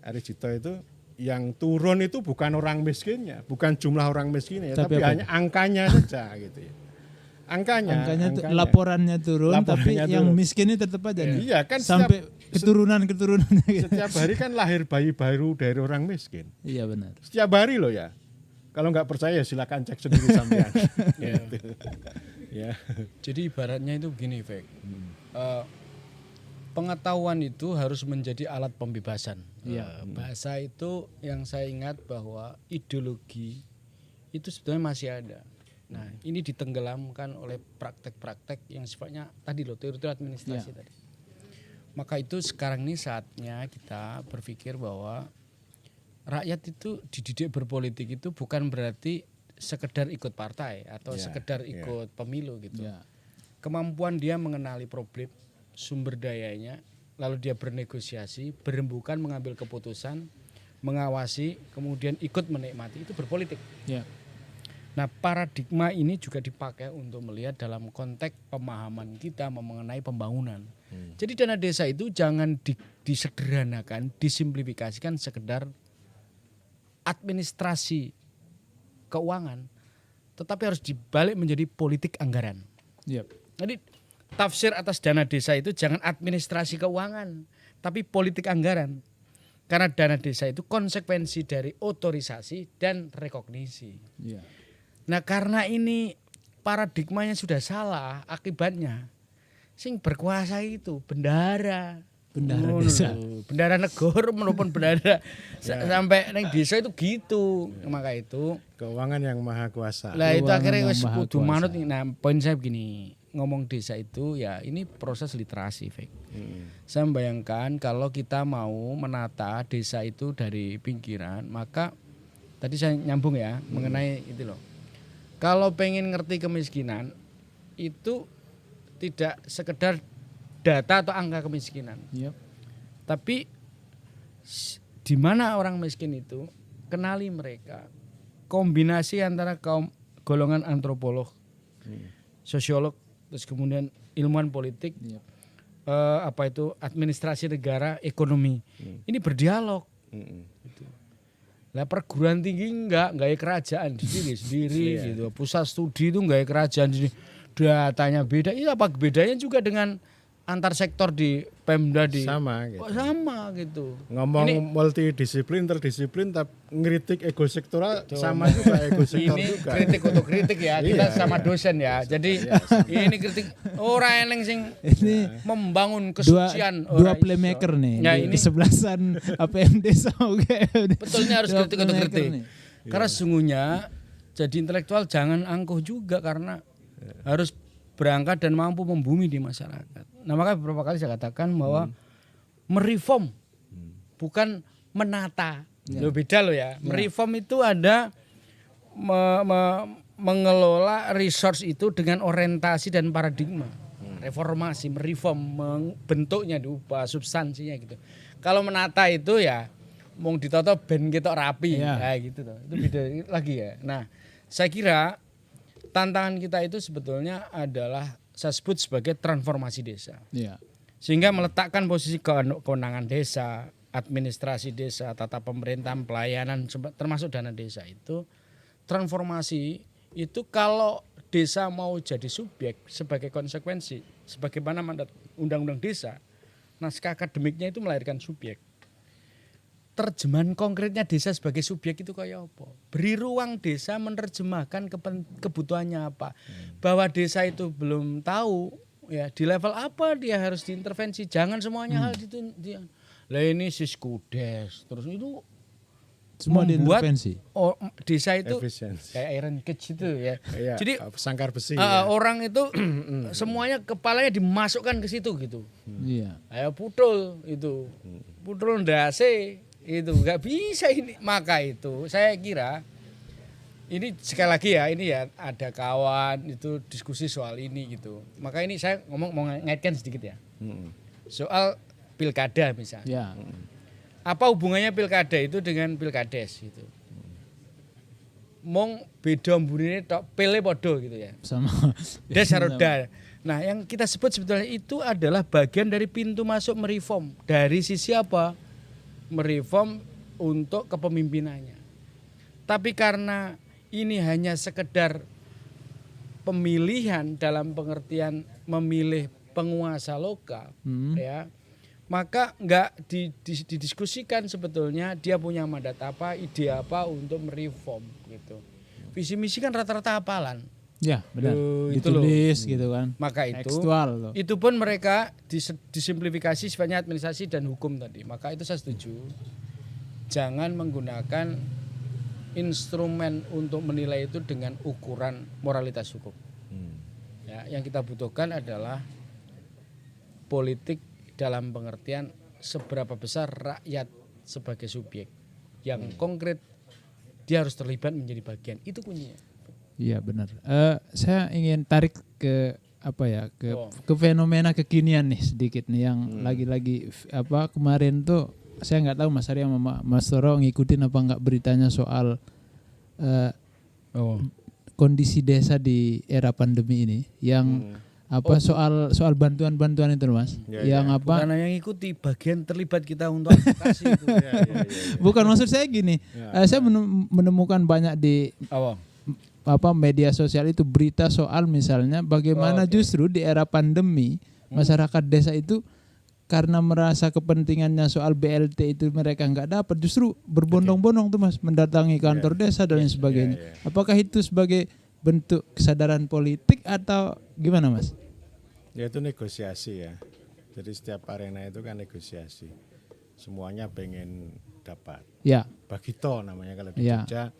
Arijito itu yang turun itu bukan orang miskinnya, bukan jumlah orang miskinnya, tapi hanya angkanya saja gitu ya. Angkanya laporannya turun, tapi yang miskin ini tetap aja nih. Iya kan sampai keturunan-keturunannya. Setiap hari kan lahir bayi baru dari orang miskin. Iya benar. Setiap hari loh ya. Kalau nggak percaya silakan cek sendiri sampean. Ya. Jadi ibaratnya itu begini, Fek. Pengetahuan itu harus menjadi alat pembebasan. Bahasa itu yang saya ingat bahwa ideologi itu sebetulnya masih ada. Nah, ini ditenggelamkan oleh praktek-praktek yang sifatnya tadi loh, teori administrasi tadi. Maka itu sekarang ini saatnya kita berpikir bahwa rakyat itu dididik berpolitik itu bukan berarti sekedar ikut partai atau sekedar ikut pemilu gitu. Kemampuan dia mengenali problem, sumber dayanya, lalu dia bernegosiasi, berembukan mengambil keputusan, mengawasi, kemudian ikut menikmati, itu berpolitik. Nah, paradigma ini juga dipakai untuk melihat dalam konteks pemahaman kita mengenai pembangunan. Jadi dana desa itu jangan disederhanakan, disimplifikasikan sekedar administrasi keuangan, tetapi harus dibalik menjadi politik anggaran. Jadi tafsir atas dana desa itu jangan administrasi keuangan, tapi politik anggaran. Karena dana desa itu konsekuensi dari otorisasi dan rekognisi. Iya. Nah karena ini paradigmanya sudah salah, akibatnya sing berkuasa itu bendahara desa. bendahara negara maupun bendahara sampai neng desa itu gitu. Maka itu Keuangan yang maha kuasa. lah itu Keuangan akhirnya yang wis maha kudu kuasa. manut. Nah poin saya begini, ngomong desa itu ya ini proses literasi, Fik. Saya membayangkan kalau kita mau menata desa itu dari pinggiran, maka tadi saya nyambung ya mengenai itu loh. Kalau pengen ngerti kemiskinan itu tidak sekedar data atau angka kemiskinan, Yep. tapi di mana orang miskin itu, kenali mereka. Kombinasi antara kaum golongan antropolog, sosiolog, terus kemudian ilmuwan politik, Yep. apa itu administrasi negara, ekonomi. Ini berdialog. Lah perguruan tinggi enggak ya kerajaan sendiri gitu. Pusat studi itu enggak ya kerajaan sendiri. Datanya beda. Ini apa bedanya juga dengan antar sektor di Pemda di Sama gitu. kok sama gitu. Ngomong Ini- multidisiplin, interdisiplin, tapi ngeritik ego sektoral sama juga ego sektor Ini juga. kritik otokritik ya. Kita Iya, sama dosen ya. Jadi ini kritik orang eneng sing Ini membangun dua kesucian dua ora iso. playmaker nih. Ya, di ini kesebelasan APM desa UGM. betulnya harus Dua kritik atau playmaker kritik. nih. Karena sesungguhnya jadi intelektual jangan angkuh juga karena harus berangkat dan mampu membumi di masyarakat. Nah maka beberapa kali saya katakan bahwa mereform bukan menata. Loh, beda loh ya. Mereform itu ada mengelola resource itu dengan orientasi dan paradigma. Reformasi, mereform, bentuknya diubah, substansinya gitu. Kalau menata itu ya mau ditata ben ketok rapi, Iya. kayak gitu tuh. Itu beda lagi ya. Nah, saya kira tantangan kita itu sebetulnya adalah saya sebut sebagai transformasi desa. Iya. Sehingga meletakkan posisi kewenangan desa, administrasi desa, tata pemerintahan, pelayanan termasuk dana desa itu transformasi itu kalau desa mau jadi subjek sebagai konsekuensi sebagaimana mandat undang-undang desa, naskah akademiknya itu melahirkan subjek. Terjemahan konkretnya desa sebagai subjek itu kayak apa? Beri ruang desa menerjemahkan kebutuhannya apa. Bahwa desa itu belum tahu ya di level apa dia harus diintervensi. Jangan semuanya hal itu. Lah ini siskudes terus itu Semua membuat diintervensi. desa itu Efisiensi. kayak iron cage itu ya. Iya, Jadi sangkar besi. ya. orang itu semuanya kepalanya dimasukkan ke situ gitu. Iya. Ayo putul itu, putul ndase itu nggak bisa ini. Maka itu saya kira ini sekali lagi ya ini ya ada kawan itu diskusi soal ini gitu. Maka ini saya mau ngaitkan sedikit ya soal pilkada misalnya. Ya. Apa hubungannya pilkada itu dengan pilkades gitu? Mong beda mburine tok pele podo gitu ya. Sama. Des haroda. Nah, yang kita sebut sebetulnya itu adalah bagian dari pintu masuk mereform. Dari sisi apa? Mereform untuk kepemimpinannya. Tapi karena ini hanya sekedar pemilihan dalam pengertian memilih penguasa lokal, ya, maka nggak didiskusikan sebetulnya dia punya mandat apa, ide apa untuk mereform gitu. Visi misi kan rata-rata hafalan. Ya, benar. Loh, itu loh. Ditulis gitu kan. Maka itu Tekstual loh. itu pun mereka disimplifikasi sifatnya administrasi dan hukum tadi. Maka itu saya setuju. Jangan menggunakan instrumen untuk menilai itu dengan ukuran moralitas hukum. Ya, yang kita butuhkan adalah politik dalam pengertian seberapa besar rakyat sebagai subjek yang konkret dia harus terlibat menjadi bagian. Itu kuncinya. Iya benar. Saya ingin tarik ke apa ya Oh. ke fenomena kekinian nih sedikit nih yang lagi-lagi apa kemarin tuh saya nggak tahu Mas Arya sama Mas Toro ngikutin apa nggak beritanya soal kondisi desa di era pandemi ini yang apa soal bantuan-bantuan itu Mas yang apa Bukan hanya ngikuti bagian terlibat kita untuk advokasi itu. bukan maksud saya gini saya menemukan banyak di apa media sosial itu berita soal misalnya bagaimana justru di era pandemi masyarakat desa itu karena merasa kepentingannya soal BLT itu mereka nggak dapat, justru berbondong-bondong tuh Mas mendatangi kantor desa dan lain sebagainya. Apakah itu sebagai bentuk kesadaran politik atau gimana Mas? Ya itu negosiasi ya. Jadi setiap arena itu kan negosiasi. Semuanya pengen dapat. Ya. Bagito namanya kalau di Jogja,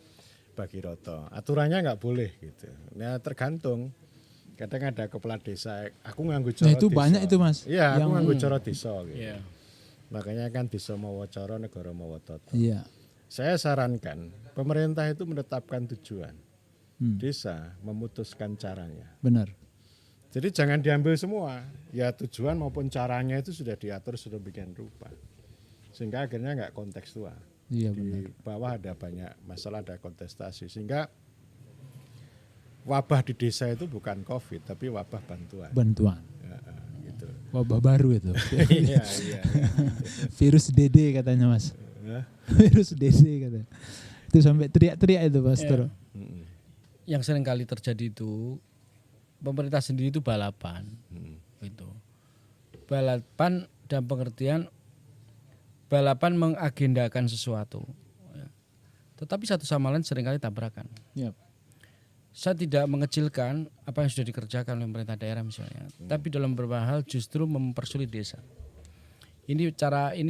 bagi roto. Aturannya nggak boleh gitu. Ya tergantung. Kadang ada kepala desa, aku nganggo coro itu desa. banyak itu Mas. Iya, aku nganggo coro desa gitu. Iya. Makanya kan desa mawa coro, negara mawa toto. Iya. Saya sarankan pemerintah itu menetapkan tujuan. Desa memutuskan caranya. Benar. Jadi jangan diambil semua. Ya tujuan maupun caranya itu sudah diatur sudah bikin rupa. Sehingga akhirnya nggak kontekstual. Iya, di bawah ada banyak masalah, ada kontestasi. Sehingga wabah di desa itu bukan COVID, tapi wabah bantuan. Bantuan. Ya, gitu. Wabah baru itu. Iya. Virus DD katanya Mas. Virus DD katanya. Itu sampai teriak-teriak itu Pastor. Yang sering kali terjadi itu pemerintah sendiri itu balapan. Itu. Balapan dalam pengertian balapan mengagendakan sesuatu. Ya. Tetapi satu sama lain seringkali tabrakan. Yep. Saya tidak mengecilkan apa yang sudah dikerjakan oleh pemerintah daerah misalnya, tapi dalam beberapa hal justru mempersulit desa. Ini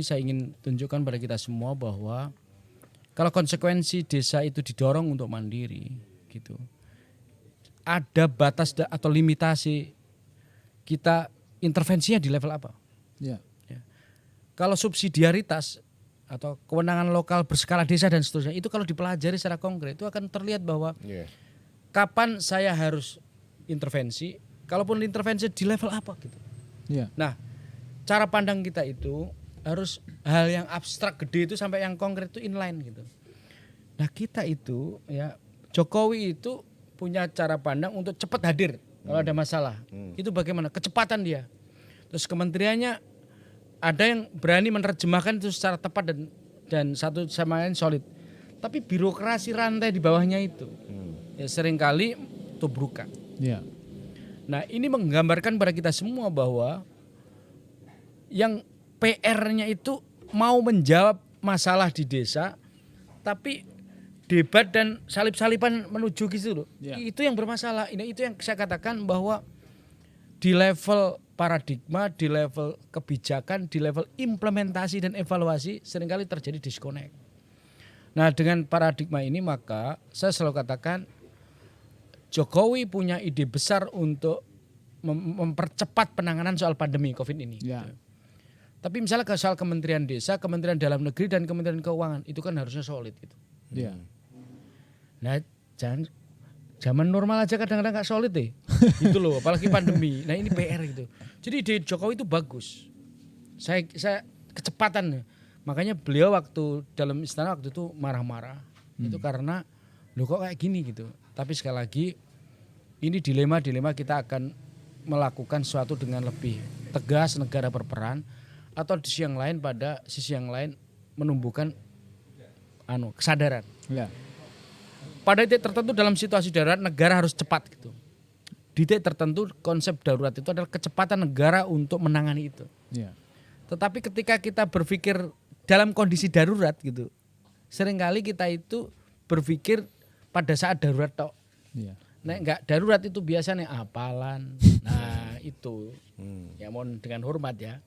saya ingin tunjukkan pada kita semua bahwa kalau konsekuensi desa itu didorong untuk mandiri, gitu, ada batas atau limitasi kita intervensinya di level apa? Ya. Ya. Kalau subsidiaritas atau kewenangan lokal berskala desa dan seterusnya itu kalau dipelajari secara konkret itu akan terlihat bahwa kapan saya harus intervensi, kalaupun intervensi di level apa gitu. Ya. Nah, cara pandang kita itu harus hal yang abstrak gede itu sampai yang konkret itu inline gitu. Nah, kita itu ya Jokowi itu punya cara pandang untuk cepat hadir kalau ada masalah. Itu bagaimana? Kecepatan dia. Terus kementeriannya ada yang berani menerjemahkan itu secara tepat dan satu sama lain solid. Tapi birokrasi rantai di bawahnya itu ya seringkali tubrukan. Ya. Nah, ini menggambarkan pada kita semua bahwa yang PR-nya itu mau menjawab masalah di desa, tapi debat dan salip-salipan menuju gitu loh. Ya. Itu yang bermasalah. Ini itu yang saya katakan bahwa di level paradigma, di level kebijakan, di level implementasi dan evaluasi seringkali terjadi disconnect. Nah, dengan paradigma ini maka saya selalu katakan Jokowi punya ide besar untuk mempercepat penanganan soal pandemi COVID ini. Ya. Gitu. Tapi misalnya soal Kementerian Desa, Kementerian Dalam Negeri dan Kementerian Keuangan itu kan harusnya solid gitu. Ya. Nah, zaman normal aja kadang-kadang nggak solid deh. Gitu loh, apalagi pandemi. Nah, ini PR gitu. Jadi ide Jokowi itu bagus. Saya kecepatan. Makanya beliau waktu dalam istana waktu itu marah-marah. Itu karena loh kok kayak gini gitu. Tapi sekali lagi ini dilema kita akan melakukan sesuatu dengan lebih tegas, negara berperan, atau di sisi yang lain pada sisi yang lain menumbuhkan kesadaran. Ya. Pada titik tertentu dalam situasi darurat negara harus cepat gitu. Di titik tertentu konsep darurat itu adalah kecepatan negara untuk menangani itu. Ya. Tetapi ketika kita berpikir dalam kondisi darurat gitu, seringkali kita itu berpikir pada saat darurat tok. Ya. Nek enggak darurat itu biasanya apalan. Nah, itu. Ya mohon dengan hormat ya.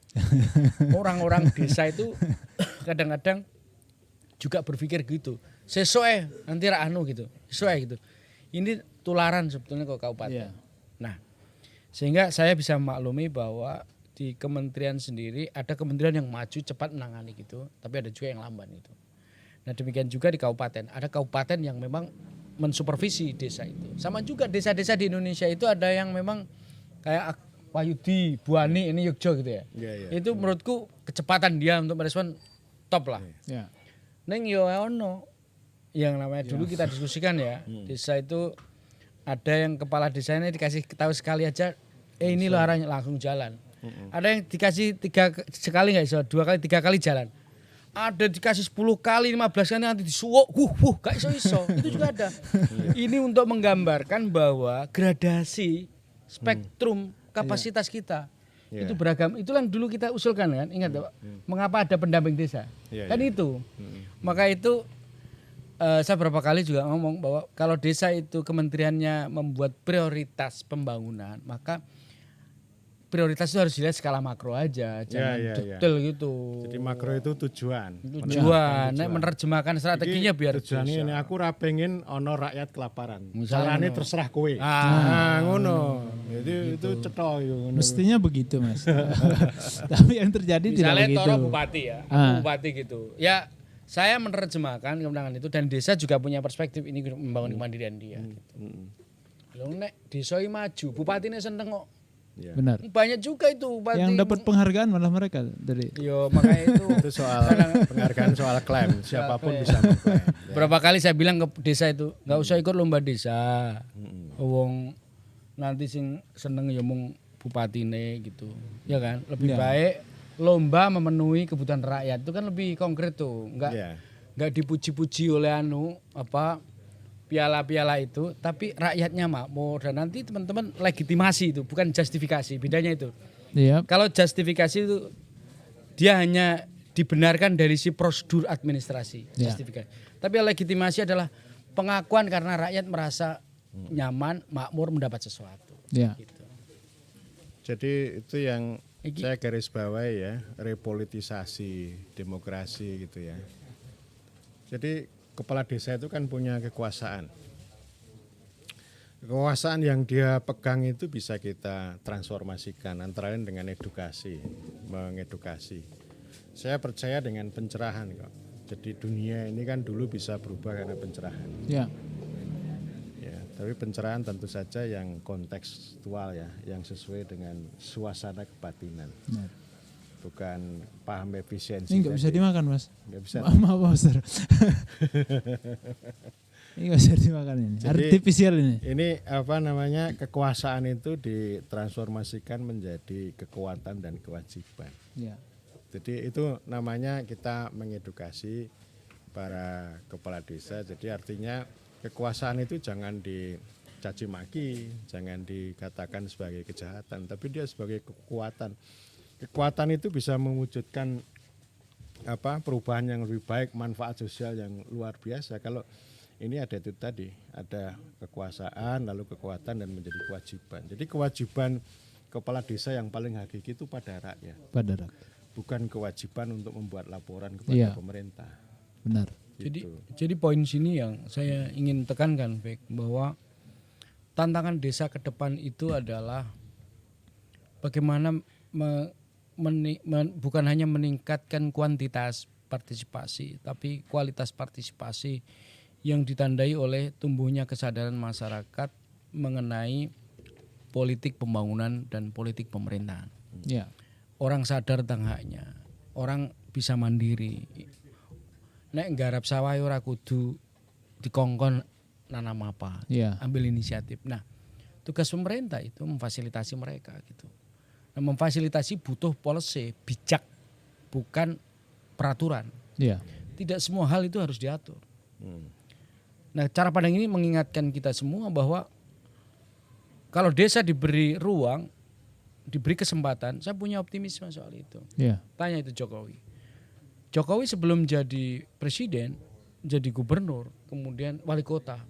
Orang-orang desa itu kadang-kadang juga berpikir gitu. Sesuai nanti ra gitu. Sesuai gitu. Ini tularan sebetulnya ke kabupaten. Ya. Nah, sehingga saya bisa maklumi bahwa di kementerian sendiri ada kementerian yang maju cepat menangani gitu, tapi ada juga yang lamban gitu. Nah, demikian juga di kabupaten. Ada kabupaten yang memang mensupervisi desa itu. Sama juga desa-desa di Indonesia itu ada yang memang kayak Wayudi, Buani, ini Yogyo gitu ya. Itu menurutku kecepatan dia untuk merespon top lah. Ya. Neng yo ono yang namanya dulu kita diskusikan ya. Desa itu ada yang kepala desanya dikasih tahu sekali aja, ini loh arahnya langsung jalan. Ada yang dikasih 3 sekali enggak iso, 2 kali, 3 kali jalan. Ada dikasih 10 kali, 15 kali nanti disuwuk, gak iso-iso. Itu juga ada. Ini untuk menggambarkan bahwa gradasi spektrum kapasitas kita Iya. Itu beragam. Itulah yang dulu kita usulkan kan. Ingat Pak, mengapa ada pendamping desa? Iya, Kan iya. itu. Maka itu saya beberapa kali juga ngomong bahwa kalau desa itu kementeriannya membuat prioritas pembangunan, maka prioritas itu harus dilihat skala makro aja, jangan iya, iya. detail gitu. Jadi makro itu tujuan. Tujuan, nek menerjemahkan strateginya biar tujuannya bisa. ini aku ra pengen ono rakyat kelaparan. Misalnya Carane ngono. terserah kowe. Ngono. Jadi itu cetha yo ngono. Mestinya begitu Mas. Tapi yang terjadi Misalnya tidak begitu. Toro Bupati ya, aku Bupati gitu. Ya saya menerjemahkan kemenangan itu dan desa juga punya perspektif ini membangun kemandirian dia. Gitu. Loh nek desa iki maju, bupatine seneng kok. Ya. Benar. Banyak juga itu bupati. Yang dapat penghargaan malah mereka dari. Yo makanya itu. Itu soal penghargaan soal klaim, siapapun bisa mengklaim. Ya. Berapa kali saya bilang ke desa itu, nggak usah ikut lomba desa. Wong nanti sing seneng ya mung bupatine gitu. Ya kan? Lebih Ya. baik lomba memenuhi kebutuhan rakyat itu kan lebih konkret tuh. Ya. Nggak dipuji-puji oleh piala-piala itu, tapi rakyatnya makmur dan nanti teman-teman legitimasi itu, bukan justifikasi. Bedanya itu. Iya. Kalau justifikasi itu dia hanya dibenarkan dari si prosedur administrasi, Ya. justifikasi. Tapi legitimasi adalah pengakuan karena rakyat merasa nyaman, makmur mendapat sesuatu. Ya. Gitu. Jadi itu yang Iki- saya garis bawahi ya, repolitisasi demokrasi gitu ya. Jadi kepala desa itu kan punya kekuasaan. Kekuasaan yang dia pegang itu bisa kita transformasikan antara lain dengan edukasi, mengedukasi. Saya percaya dengan pencerahan kok. Jadi dunia ini kan dulu bisa berubah karena pencerahan. Ya. Ya, tapi pencerahan tentu saja yang kontekstual ya, yang sesuai dengan suasana kebatinan. Benar. Bukan paham efisiensi. Ini nggak bisa tadi. dimakan Mas. Nggak bisa. Maaf Mas. Ini nggak bisa dimakan ini. Jadi- Artifisial ini. Ini apa namanya, kekuasaan itu ditransformasikan menjadi kekuatan dan kewajiban. Ya. Jadi itu namanya kita mengedukasi para kepala desa. Jadi artinya kekuasaan itu jangan dicaci maki, jangan dikatakan sebagai kejahatan, tapi dia sebagai kekuatan. Kekuatan itu bisa mewujudkan apa, perubahan yang lebih baik, manfaat sosial yang luar biasa. Kalau ini ada itu tadi, ada kekuasaan, lalu kekuatan dan menjadi kewajiban. Jadi kewajiban kepala desa yang paling hakiki itu pada rakyat, Pada rakyat. bukan kewajiban untuk membuat laporan kepada Iya. pemerintah. Benar. Gitu. Jadi poin sini yang saya ingin tekankan, Bek, bahwa tantangan desa ke depan itu adalah bagaimana bukan hanya meningkatkan kuantitas partisipasi, tapi kualitas partisipasi yang ditandai oleh tumbuhnya kesadaran masyarakat mengenai politik pembangunan dan politik pemerintahan. Ya. Orang sadar tentang haknya, orang bisa mandiri. Nek nggarap sawah ora kudu dikongkon nanam apa, Ya. ambil inisiatif. Nah, tugas pemerintah itu memfasilitasi mereka gitu. Nah, memfasilitasi butuh policy bijak, bukan peraturan. Ya. Tidak semua hal itu harus diatur. Hmm. Nah, cara pandang ini mengingatkan kita semua bahwa kalau desa diberi ruang, diberi kesempatan, saya punya optimisme soal itu. Ya. Tanya itu Jokowi. Jokowi sebelum jadi presiden, jadi gubernur, kemudian wali kota.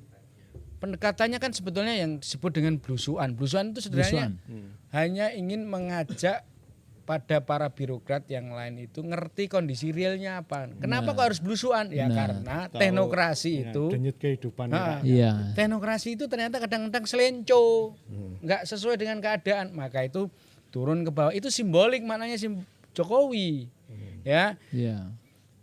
Pendekatannya kan sebetulnya yang disebut dengan blusuan. Blusuan itu sebenarnya hanya ingin mengajak pada para birokrat yang lain itu ngerti kondisi realnya apa. Kenapa kok harus blusuan? Ya karena teknokrasi Ya, itu, denyut kehidupan Nah, rakyat. Iya. teknokrasi itu ternyata kadang-kadang selenco, nggak sesuai dengan keadaan. Maka itu turun ke bawah. Itu simbolik maknanya Jokowi, ya. Iya.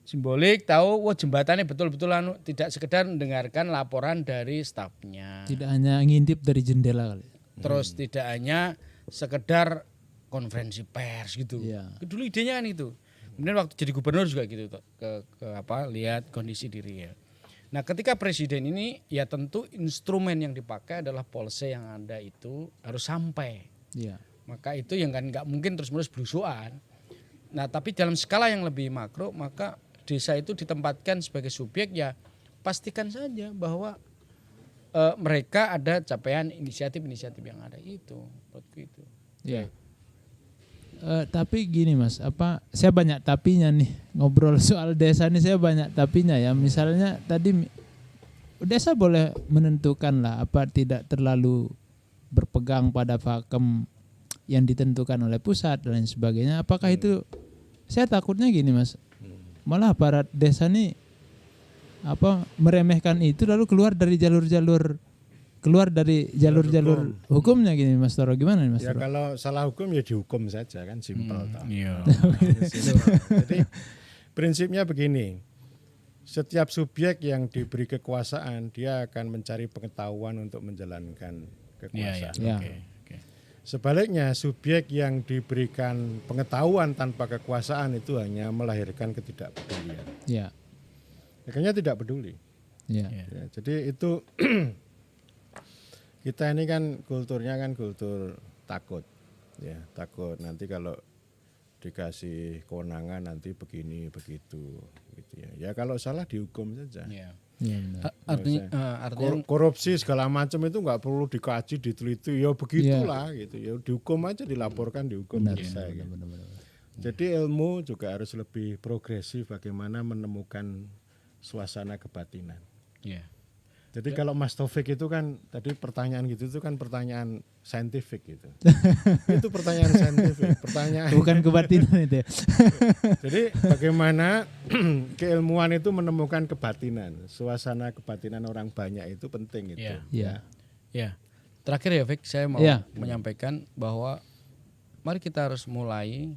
Simbolik tahu, wah jembatannya betul-betul tidak sekedar mendengarkan laporan dari stafnya. Tidak hanya ngintip dari jendela kali. Terus tidak hanya sekedar konferensi pers gitu. Iya. Dulu idenya kan itu. Kemudian waktu jadi gubernur juga gitu ke lihat kondisi diri ya. Nah, ketika presiden ini ya tentu instrumen yang dipakai adalah policy yang ada itu harus sampai. Iya. Maka itu yang kan nggak mungkin terus-menerus blusuan. Nah, tapi dalam skala yang lebih makro maka desa itu ditempatkan sebagai subjek, ya pastikan saja bahwa mereka ada capaian inisiatif-inisiatif yang ada itu. Itu. Iya. Tapi gini Mas, saya banyak tapinya nih ngobrol soal desa nih, saya banyak tapinya ya. Misalnya tadi desa boleh menentukan lah apa tidak terlalu berpegang pada pakem yang ditentukan oleh pusat dan lain sebagainya. Apakah itu, saya takutnya gini Mas, malah aparat desa nih meremehkan itu lalu keluar dari jalur-jalur hukumnya gini Mas Toro, gimana nih Mas Ya Toro? kalau salah hukum ya dihukum saja kan, simpel toh. Iya. Jadi prinsipnya begini, setiap subjek yang diberi kekuasaan dia akan mencari pengetahuan untuk menjalankan kekuasaan. Ya. Oke. Sebaliknya subjek yang diberikan pengetahuan tanpa kekuasaan itu hanya melahirkan ketidakpedulian. Ya. Akhirnya tidak peduli. Ya. Ya, jadi itu kita ini kan kulturnya kan kultur takut, ya takut nanti kalau dikasih kewenangan nanti begini begitu, gitu ya. Ya kalau salah dihukum saja. Iya. Ya, benar. Artinya Korupsi segala macam itu nggak perlu dikaji, diteliti, ya begitulah gitu. Ya dihukum aja, dilaporkan, dihukum selesai. Gitu. Benar. Jadi ilmu juga harus lebih progresif bagaimana menemukan suasana kebatinan. Iya. Jadi kalau Mas Taufik itu kan tadi pertanyaan gitu itu kan pertanyaan saintifik gitu. Itu pertanyaan saintifik, pertanyaan. Bukan kebatinan itu ya. Jadi bagaimana keilmuan itu menemukan kebatinan, suasana kebatinan orang banyak itu penting itu. Iya. Ya. Terakhir ya Vic, saya mau Iya. menyampaikan bahwa mari kita harus mulai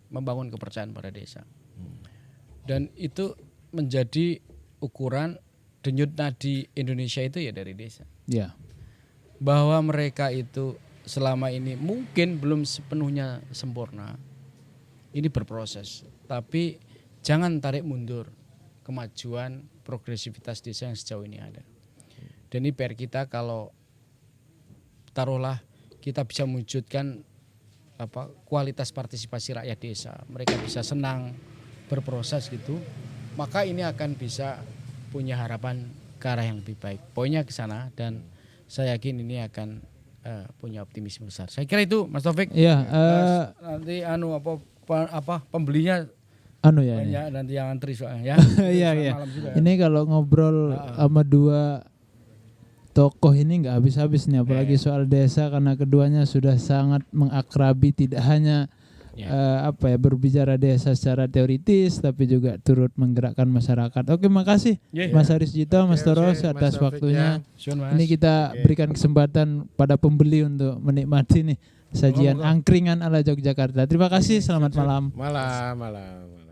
membangun kepercayaan pada desa. Dan itu menjadi ukuran denyut nadi Indonesia itu ya dari desa. Ya. Bahwa mereka itu selama ini mungkin belum sepenuhnya sempurna. Ini berproses, tapi jangan tarik mundur kemajuan progresivitas desa yang sejauh ini ada. Dan ini PR kita kalau taruhlah kita bisa mewujudkan kualitas partisipasi rakyat desa, mereka bisa senang berproses gitu, maka ini akan bisa punya harapan ke arah yang lebih baik. Poinnya ke sana dan saya yakin ini akan punya optimisme besar. Saya kira itu Mas Taufik. Iya, Nanti pembelinya ya ini. banyak nanti yang antri soalnya ya. Iya. Malam juga ya. Ini kalau ngobrol sama dua tokoh ini nggak habis-habis nih, apalagi soal desa karena keduanya sudah sangat mengakrabi, tidak hanya berbicara desa secara teoritis tapi juga turut menggerakkan masyarakat. Oke, makasih Mas Haris Jito, Mas Toros atas waktunya. Ini kita berikan kesempatan pada pembeli untuk menikmati nih sajian angkringan ala Yogyakarta. Terima kasih, selamat malam. Malam.